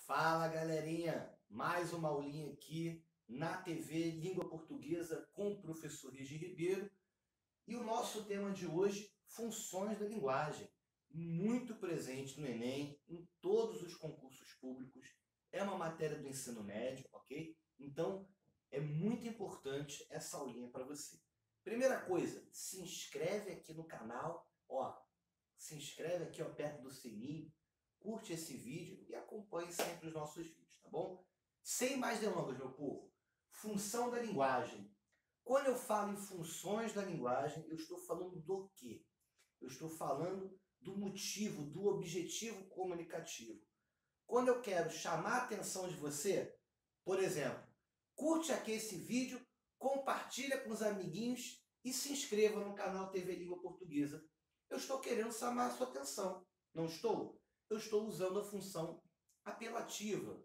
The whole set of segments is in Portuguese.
Fala, galerinha! Mais uma aulinha aqui na TV Língua Portuguesa com o professor Regi Ribeiro. E o nosso tema de hoje, funções da linguagem. Muito presente no Enem, em todos os concursos públicos. É uma matéria do ensino médio, ok? Então, é muito importante essa aulinha para você. Primeira coisa, se inscreve aqui no canal, ó. Se inscreve aqui, ó, perto do sininho. Curte esse vídeo e acompanhe sempre os nossos vídeos, tá bom? Sem mais delongas, meu povo. Função da linguagem. Quando eu falo em funções da linguagem, eu estou falando do quê? Eu estou falando do motivo, do objetivo comunicativo. Quando eu quero chamar a atenção de você, por exemplo, curte aqui esse vídeo, compartilha com os amiguinhos e se inscreva no canal TV Língua Portuguesa. Eu estou querendo chamar a sua atenção, não estou? Eu estou usando a função apelativa.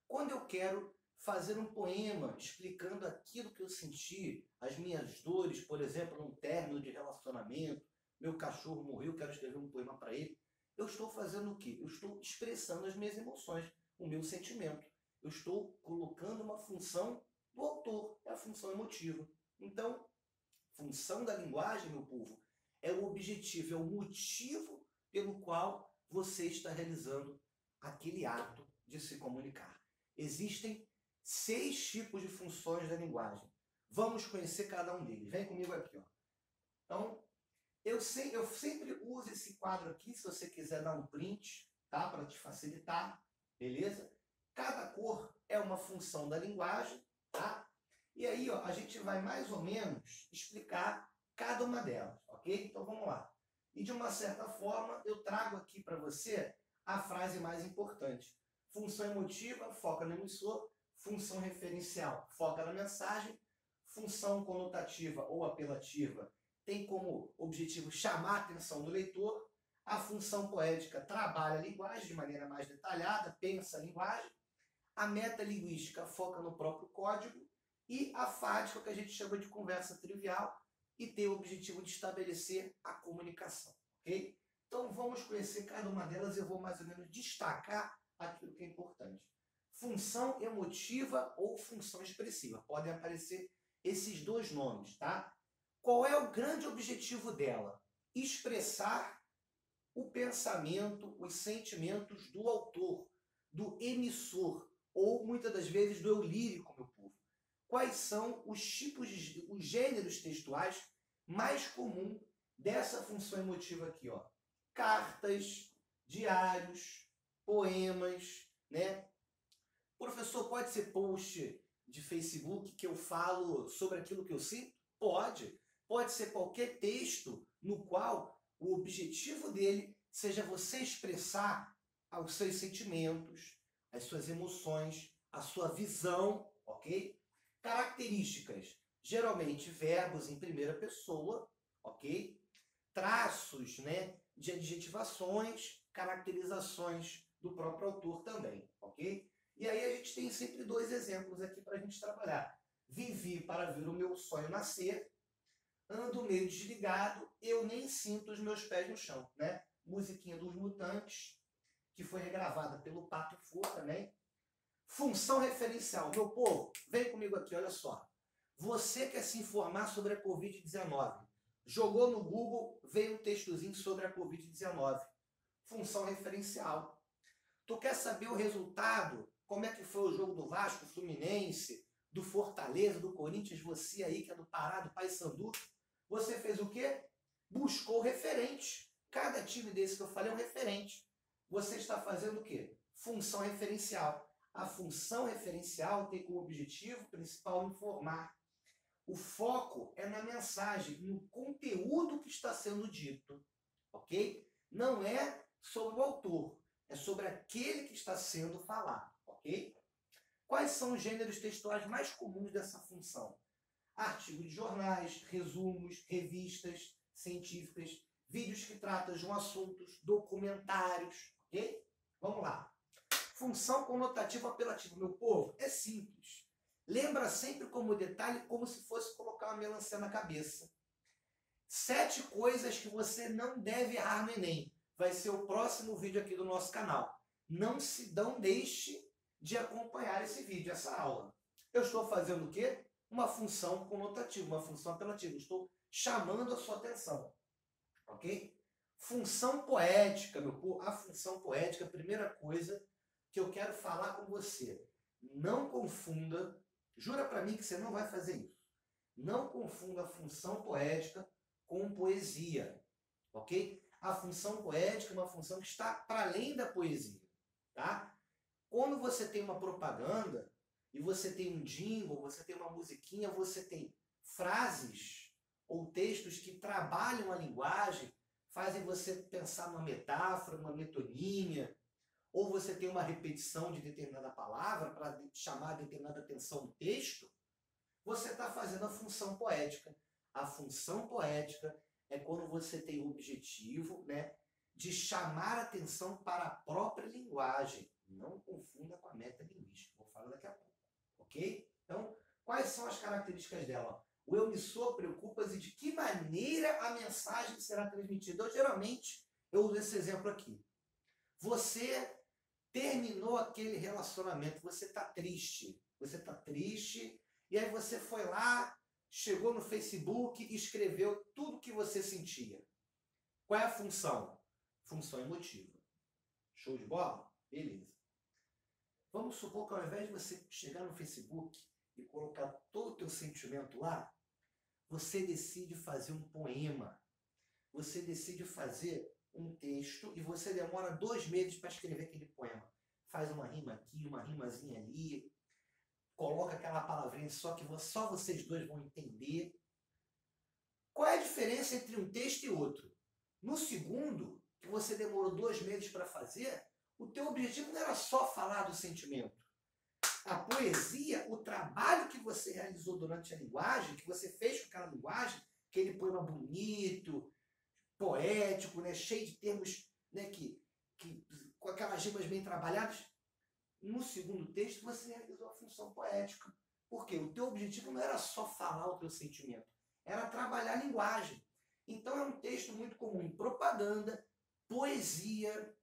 Quando eu quero fazer um poema explicando aquilo que eu senti, as minhas dores, por exemplo, num término de relacionamento, meu cachorro morreu, quero escrever um poema para ele, eu estou fazendo o quê? Eu estou expressando as minhas emoções, o meu sentimento. Eu estou colocando uma função do autor, é a função emotiva. Então, função da linguagem, meu povo, é o objetivo, é o motivo pelo qual você está realizando aquele ato de se comunicar. Existem 6 tipos de funções da linguagem. Vamos conhecer cada um deles. Vem comigo aqui, ó. Então, eu sempre uso esse quadro aqui, se você quiser dar um print, tá? Para te facilitar, beleza? Cada cor é uma função da linguagem, tá? E aí, ó, a gente vai mais ou menos explicar cada uma delas, ok? Então, vamos lá. E de uma certa forma, eu trago aqui para você a frase mais importante. Função emotiva, foca no emissor. Função referencial, foca na mensagem. Função conotativa ou apelativa tem como objetivo chamar a atenção do leitor. A função poética trabalha a linguagem de maneira mais detalhada, pensa a linguagem. A metalinguística foca no próprio código. E a fádica, que a gente chama de conversa trivial, e tem o objetivo de estabelecer a comunicação, ok? Então vamos conhecer cada uma delas e eu vou mais ou menos destacar aquilo que é importante. Função emotiva ou função expressiva. Podem aparecer esses dois nomes, tá? Qual é o grande objetivo dela? Expressar o pensamento, os sentimentos do autor, do emissor, ou muitas das vezes do eu lírico, meu povo. Quais são os tipos os gêneros textuais mais comuns dessa função emotiva aqui, ó? Cartas, diários, poemas, né? Professor, pode ser post de Facebook que eu falo sobre aquilo que eu sinto? Pode. Pode ser qualquer texto no qual o objetivo dele seja você expressar os seus sentimentos, as suas emoções, a sua visão, ok? Características, geralmente verbos em primeira pessoa, ok? Traços, né, de adjetivações, caracterizações do próprio autor também, ok? E aí a gente tem sempre 2 exemplos aqui para a gente trabalhar. Vivi para ver o meu sonho nascer, ando meio desligado, eu nem sinto os meus pés no chão, né? Musiquinha dos Mutantes, que foi regravada pelo Pato Fu também. Função referencial. Meu povo, vem comigo aqui, olha só. Você quer se informar sobre a Covid-19. Jogou no Google, veio um textozinho sobre a Covid-19. Função referencial. Tu quer saber o resultado? Como é que foi o jogo do Vasco, Fluminense, do Fortaleza, do Corinthians, você aí que é do Pará, do Paysandu? Você fez o quê? Buscou referente. Cada time desse que eu falei é um referente. Você está fazendo o quê? Função referencial. A função referencial tem como objetivo principal informar. O foco é na mensagem, no conteúdo que está sendo dito, ok? Não é sobre o autor, é sobre aquele que está sendo falado, ok? Quais são os gêneros textuais mais comuns dessa função? Artigos de jornais, resumos, revistas científicas, vídeos que tratam de um assunto, documentários, ok? Vamos lá. Função conotativa apelativa, meu povo, é simples. Lembra sempre como detalhe, como se fosse colocar uma melancia na cabeça. 7 coisas que você não deve errar no Enem. Vai ser o próximo vídeo aqui do nosso canal. Não deixe de acompanhar esse vídeo, essa aula. Eu estou fazendo o quê? Uma função conotativa, uma função apelativa. Estou chamando a sua atenção. Ok? Função poética, meu povo. A função poética, a primeira coisa que eu quero falar com você. Não confunda, jura para mim que você não vai fazer isso. Não confunda a função poética com poesia. Ok? A função poética é uma função que está para além da poesia. Tá? Quando você tem uma propaganda, e você tem um jingle, você tem uma musiquinha, você tem frases ou textos que trabalham a linguagem, fazem você pensar numa metáfora, numa metonímia, ou você tem uma repetição de determinada palavra para chamar determinada atenção no texto, você está fazendo a função poética. A função poética é quando você tem o objetivo, né, de chamar atenção para a própria linguagem. Não confunda com a metalinguística. Vou falar daqui a pouco. Ok? Então, quais são as características dela? O eu me sou, preocupa-se de que maneira a mensagem será transmitida. Geralmente, eu uso esse exemplo aqui. Você terminou aquele relacionamento, você está triste. Você está triste, e aí você foi lá, chegou no Facebook e escreveu tudo o que você sentia. Qual é a função? Função emotiva. Show de bola? Beleza. Vamos supor que ao invés de você chegar no Facebook e colocar todo o teu sentimento lá, você decide fazer um poema. Você decide fazer um texto e você demora 2 meses para escrever aquele poema. Faz uma rima aqui, uma rimazinha ali, coloca aquela palavrinha só que só vocês dois vão entender. Qual é a diferença entre um texto e outro? No segundo, que você demorou 2 meses para fazer, o teu objetivo não era só falar do sentimento. A poesia, o trabalho que você realizou durante a linguagem, que você fez com aquela linguagem, aquele poema bonito, poético, né, cheio de termos, né, com aquelas rimas bem trabalhadas, no segundo texto você realizou a função poética. Por quê? O teu objetivo não era só falar o teu sentimento, era trabalhar a linguagem. Então é um texto muito comum em propaganda, poesia,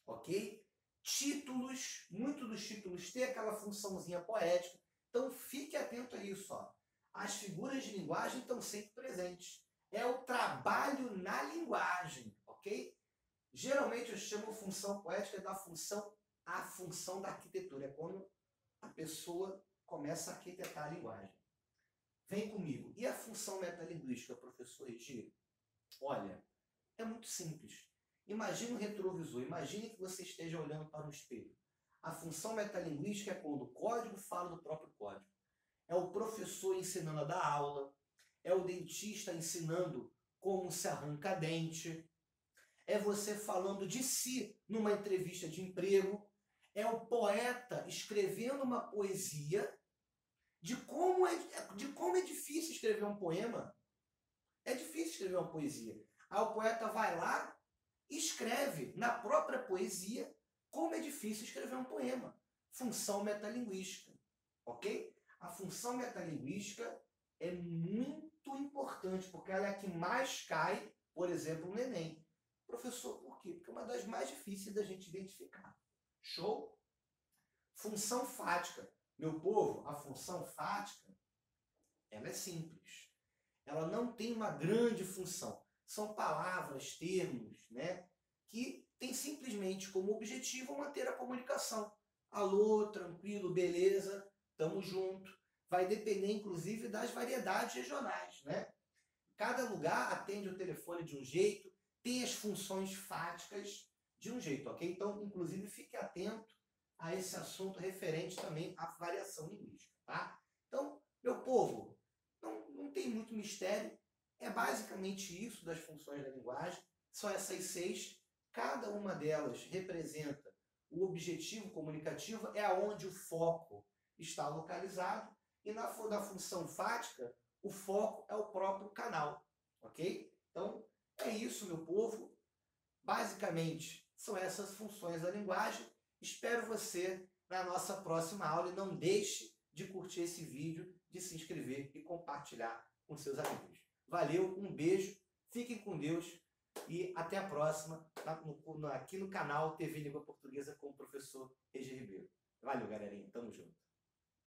ok? Títulos, muitos dos títulos têm aquela funçãozinha poética. Então fique atento a isso. Ó. As figuras de linguagem estão sempre presentes. É o trabalho na linguagem, ok? Geralmente eu chamo função poética a função da arquitetura. É quando a pessoa começa a arquitetar a linguagem. Vem comigo. E a função metalinguística, professor Regi? Olha, é muito simples. Imagine um retrovisor, imagine que você esteja olhando para um espelho. A função metalinguística é quando o código fala do próprio código. É o professor ensinando a dar aula, é o dentista ensinando como se arranca dente, é você falando de si numa entrevista de emprego, é o poeta escrevendo uma poesia de como é difícil escrever um poema. É difícil escrever uma poesia. Aí o poeta vai lá e escreve na própria poesia como é difícil escrever um poema. Função metalinguística. Ok? A função metalinguística é muito importante, porque ela é a que mais cai, por exemplo, no Enem. Professor, por quê? Porque é uma das mais difíceis da gente identificar. Show? Função fática. Meu povo, a função fática, ela é simples. Ela não tem uma grande função. São palavras, termos, né, que tem simplesmente como objetivo manter a comunicação. Alô, tranquilo, beleza, tamo junto. Vai depender, inclusive, das variedades regionais, né? Cada lugar atende o telefone de um jeito, tem as funções fáticas de um jeito, ok? Então, inclusive, fique atento a esse assunto referente também à variação linguística, tá? Então, meu povo, não tem muito mistério, é basicamente isso das funções da linguagem, são essas 6, cada uma delas representa o objetivo comunicativo, é aonde o foco está localizado, e na função fática, o foco é o próprio canal, ok? Então, é isso, meu povo. Basicamente, são essas funções da linguagem. Espero você na nossa próxima aula e não deixe de curtir esse vídeo, de se inscrever e compartilhar com seus amigos. Valeu, um beijo, fiquem com Deus e até a próxima aqui no canal TV Língua Portuguesa com o professor Regi Ribeiro. Valeu, galerinha. Tamo junto.